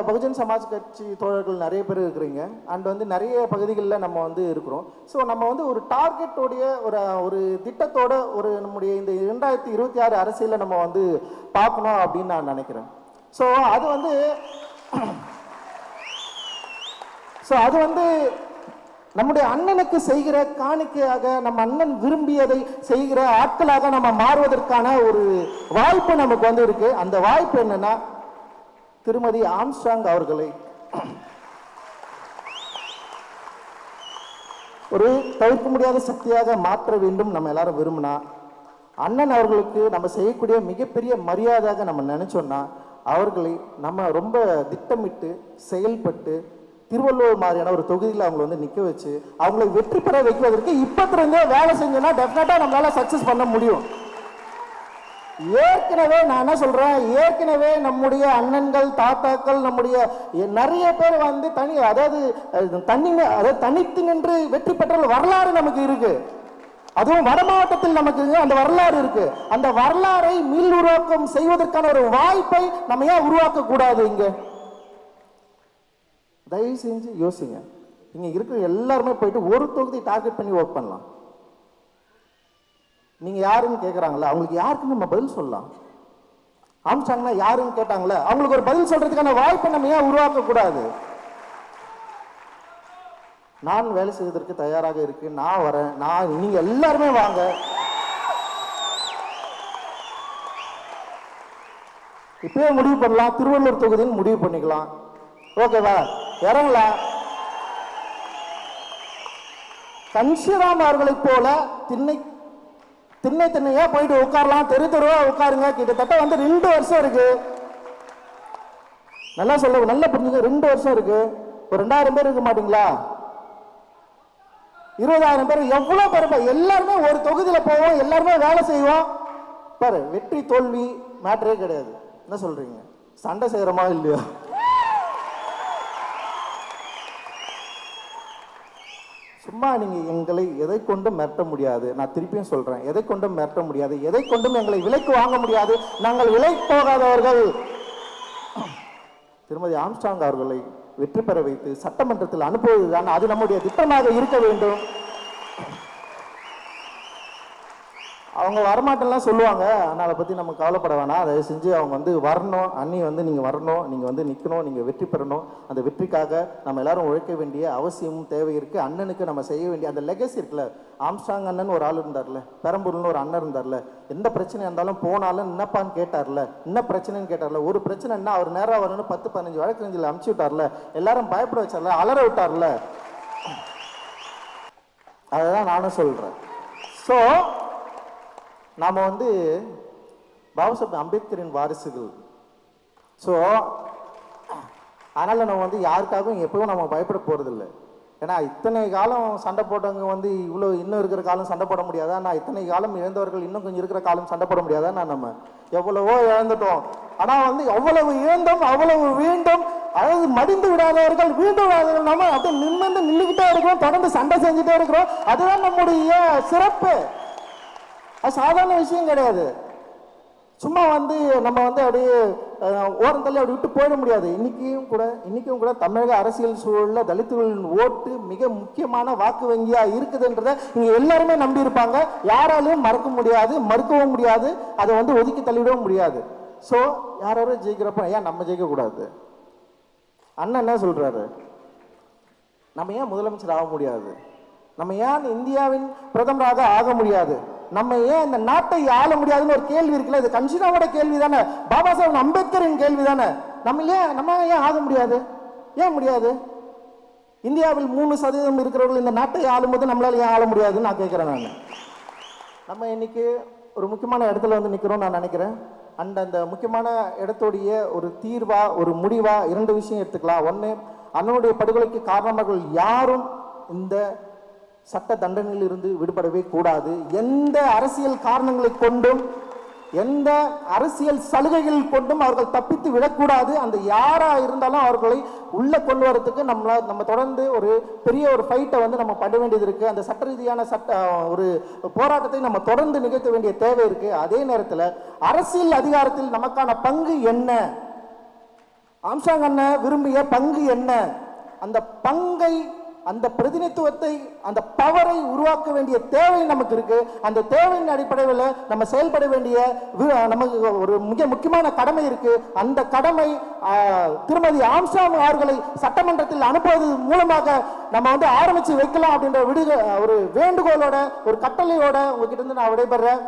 பகுஜன் சமாஜ் கட்சி தோழர்கள் நிறைய பேர் இருக்கிறீங்க அண்ட் வந்து நிறைய பகுதிகளில் நம்ம வந்து இருக்கிறோம். ஸோ நம்ம வந்து ஒரு டார்கெட்டோடைய ஒரு திட்டத்தோட நம்முடைய இந்த 2026 அரசியலில் நம்ம வந்து பார்க்கணும் அப்படின்னு நான் நினைக்கிறேன். ஸோ அது வந்து நம்முடைய அண்ணனுக்கு செய்கிற காணிக்கையாக, நம்ம அண்ணன் விரும்பியதை செய்கிற ஆட்களாக நம்ம மாறுவதற்கான ஒரு வாய்ப்பு நமக்கு வந்து இருக்கு. அந்த வாய்ப்பு என்னன்னா, திருமதி ஆம்ஸ்ட்ராங் அவர்களை ஒரு தவிர்க்க முடியாத சக்தியாக மாற்ற வேண்டும் நம்ம எல்லாரும் விரும்பினா, அண்ணன் அவர்களுக்கு நம்ம செய்யக்கூடிய மிகப்பெரிய மரியாதையாக நம்ம நினைச்சோம்னா, அவர்களை நம்ம ரொம்ப திட்டமிட்டு செயல்பட்டு திருவள்ளூர் மாதிரியான ஒரு தொகுதியில் அவங்களை வந்து நிற்க வச்சு அவங்களை வெற்றி பெற வைக்கிறதுக்கு இப்பத்திலிருந்தே வேலை செஞ்சோன்னா டெஃபினட்டாக நம்மளால சக்ஸஸ் பண்ண முடியும். ஏற்கனவே நான் என்ன சொல்றேன், ஏற்கனவே நம்முடைய அண்ணன்கள் தாத்தாக்கள் நம்முடைய நிறைய பேர் வந்து தனித்து நின்று வெற்றி பெற்ற வரலாறு நமக்கு இருக்கு. அதுவும் வட மாவட்டத்தில் நமக்கு அந்த வரலாறு இருக்கு. அந்த வரலாறை மீள் உருவாக்கம் செய்வதற்கான ஒரு வாய்ப்பை நம்ம ஏன் உருவாக்க கூடாது? இங்க தயவு செஞ்சு யோசிங்க. இங்க இருக்கிற எல்லாருமே போயிட்டு ஒரு தொகுதி டார்கெட் பண்ணி ஒர்க் பண்ணலாம். நீங்க யாருன்னு கேட்கறாங்களா, அவங்களுக்கு யாருக்கு நம்ம பதில் சொல்லலாம்? ஆம்ஸ்ட்ராங்னா யாருன்னு கேட்டாங்களே, அவங்களுக்கு ஒரு பதில் சொல்றதுக்கான வாய்ப்பை நம்ம ஏன் உருவாக்க கூடாது? நான் வேலை செய்வதற்கு தயாராக இருக்கு, நான் வரேன், நீங்க எல்லாருமே வாங்க. இப்பயே முடிவு பண்ணலாம், திருவள்ளூர் தொகுதின்னு முடிவு பண்ணிக்கலாம். ஓகேவா? இறங்கலாம். கன்ஷிராம் அவர்களை போல திண்ணையா போயிட்டு உட்காரலாம், தெருவா உட்காருங்க. கிட்டத்தட்ட வந்து 2 வருஷம் இருக்கு. நல்லா புரிஞ்சுங்க, 2 வருஷம் இருக்கு. ஒரு 2000 பேர் இருக்க மாட்டீங்களா? 20,000 பேர், எவ்வளவு பேர்? எல்லாருமே ஒரு தொகுதியில போவோம், எல்லாருமே வேலை செய்வோம். பாரு, வெற்றி தோல்வி மேட்டரே கிடையாது. என்ன சொல்றீங்க? சண்டை செய்யறோமா இல்லையா? சும்மா நீங்க எங்களை எதை கொண்டும் மிரட்ட முடியாது. நான் திருப்பியும் சொல்றேன், எதை கொண்டும் மிரட்ட முடியாது, எதை கொண்டும் எங்களை விலைக்கு வாங்க முடியாது. நாங்கள் விலை போகாதவர்கள். திருமதி ஆம்ஸ்ட்ராங் அவர்களை வெற்றி பெற வைத்து சட்டமன்றத்தில் அனுப்புவதுதான் அது நம்முடைய திட்டமாக இருக்க வேண்டும். அவங்க வரமாட்டேன்லாம் சொல்லுவாங்க, ஆனால் அதை பற்றி நம்ம கவலைப்பட வேணாம். அதை செஞ்சு அவங்க வந்து வரணும். அண்ணி வந்து நீங்கள் வரணும், நீங்கள் வந்து நிற்கணும், நீங்கள் வெற்றி பெறணும். அந்த வெற்றிக்காக நம்ம எல்லாரும் உழைக்க வேண்டிய அவசியமும் தேவை இருக்குது. அண்ணனுக்கு நம்ம செய்ய வேண்டிய அந்த லெகசி இருக்குல்ல. ஆம்ஸ்ட்ராங் அண்ணன் ஒரு ஆள் இருந்தார்ல, பெரம்பூர்னு ஒரு அண்ணன் இருந்தார்ல, எந்த பிரச்சனை இருந்தாலும் போனாலும் என்னப்பான்னு கேட்டார்ல, என்ன பிரச்சனைன்னு கேட்டார்ல. ஒரு பிரச்சனைன்னா அவர் நேராக வரணும்னு 10-15 வழக்கறிஞர்கள் அமுச்சு விட்டார்ல, எல்லாரும் பயப்பட வச்சார்ல, அலற விட்டார்ல. அதுதான் நானும் சொல்கிறேன். ஸோ நாம் வந்து பாபாசாஹேப் அம்பேத்கரின் வாரிசுகள். ஸோ அதனால் நம்ம வந்து யாருக்காகவும் எப்பவும் நம்ம பயப்பட போகிறதில்லை. ஏன்னா இத்தனை காலம் சண்டை போட்டவங்க வந்து இன்னும் இருக்கிற காலம் சண்டை போட முடியாதா? நான் இத்தனை காலம் இழந்தவர்கள் இன்னும் கொஞ்சம் இருக்கிற காலம் சண்டை போட முடியாதா? நம்ம எவ்வளவோ இழந்துட்டோம். ஆனால் வந்து எவ்வளவு இழந்தோம் அவ்வளவு வீண்டும், அதாவது மடிந்து விடாதவர்கள் வீண்டும் விடாதவர்கள் நம்ம அப்படியே நின்றுக்கிட்டே இருக்கிறோம், தொடர்ந்து சண்டை செஞ்சுட்டே இருக்கிறோம். அதுதான் நம்முடைய சிறப்பு. அது சாதாரண விஷயம் கிடையாது. சும்மா வந்து நம்ம வந்து அப்படியே ஓரந்தள்ளி அப்படி விட்டு போயிட முடியாது. இன்னைக்கும் கூட தமிழக அரசியல் சூழலில் தலித்துகளின் ஓட்டு மிக முக்கியமான வாக்கு வங்கியா இருக்குதுன்றதை இங்க எல்லாருமே நம்பி இருப்பாங்க. யாராலையும் மறக்க முடியாது, மறுக்கவும் முடியாது, அதை வந்து ஒதுக்கி தள்ளிவிடவும் முடியாது. ஸோ யாரும் ஜெயிக்கிறப்ப ஏன் நம்ம ஜெயிக்க கூடாது? அண்ணன் என்ன சொல்றாரு, நம்ம ஏன் முதலமைச்சர் ஆக முடியாது? நம்ம ஏன் இந்தியாவின் பிரதமராக ஆக முடியாது? நம்ம ஏன் இந்த நாட்டை ஆள முடியாதுன்னு ஒரு கேள்வி இருக்குல்ல. இது கன்ஷிராவோட கேள்வி தானே, பாபா சாஹேப் அம்பேத்கரின் கேள்வி தானே. நம்ம ஏன் ஆக முடியாது? ஏன் முடியாது? இந்தியாவில் 3% இருக்கிறவர்கள் இந்த நாட்டை ஆளும்போது நம்மளால ஏன் ஆள முடியாதுன்னு நான் கேட்கிறேன். நம்ம இன்னைக்கு ஒரு முக்கியமான இடத்துல வந்து நிற்கிறோம் நான் நினைக்கிறேன். அந்த முக்கியமான இடத்துடைய ஒரு தீர்வா, ஒரு முடிவா 2 விஷயம் எடுத்துக்கலாம். ஒன்று, அண்ணனுடைய படுகொலைக்கு காரணமாக யாரும் இந்த சட்ட தண்டனையில் இருந்து விடுபடவே கூடாது. எந்த அரசியல் காரணங்களை கொண்டும், எந்த அரசியல் சலுகைகள் கொண்டும் அவர்கள் தப்பித்து விடக்கூடாது. அந்த யாரா இருந்தாலும் அவர்களை உள்ள கொண்டு வரதுக்கு நம்ம தொடர்ந்து ஒரு பெரிய ஒரு ஃபைட்டை வந்து நம்ம பண்ண வேண்டியது இருக்கு. அந்த சட்ட ரீதியான ஒரு போராட்டத்தை நம்ம தொடர்ந்து நிகழ்த்த வேண்டிய தேவை இருக்கு. அதே நேரத்தில் அரசியல் அதிகாரத்தில் நமக்கான பங்கு என்ன? ஆம்ஸ்ட்ராங் அண்ணன் விரும்பிய பங்கு என்ன, அந்த பங்கை, அந்த பிரதிநிதித்துவத்தை, அந்த பவரை உருவாக்க வேண்டிய தேவை நமக்கு இருக்கு. அந்த தேவையின் அடிப்படையில் நம்ம செயல்பட வேண்டிய நமக்கு ஒரு மிக முக்கியமான கடமை இருக்கு. அந்த கடமை திருமதி ஆம்ஸ்ட்ராங் அவர்களை சட்டமன்றத்தில் அனுப்புவது மூலமாக நம்ம வந்து ஆரம்பிச்சு வைக்கலாம் அப்படின்ற ஒரு வேண்டுகோளோட, ஒரு கட்டளையோட உங்ககிட்ட இருந்து நான் விடைபெறேன்.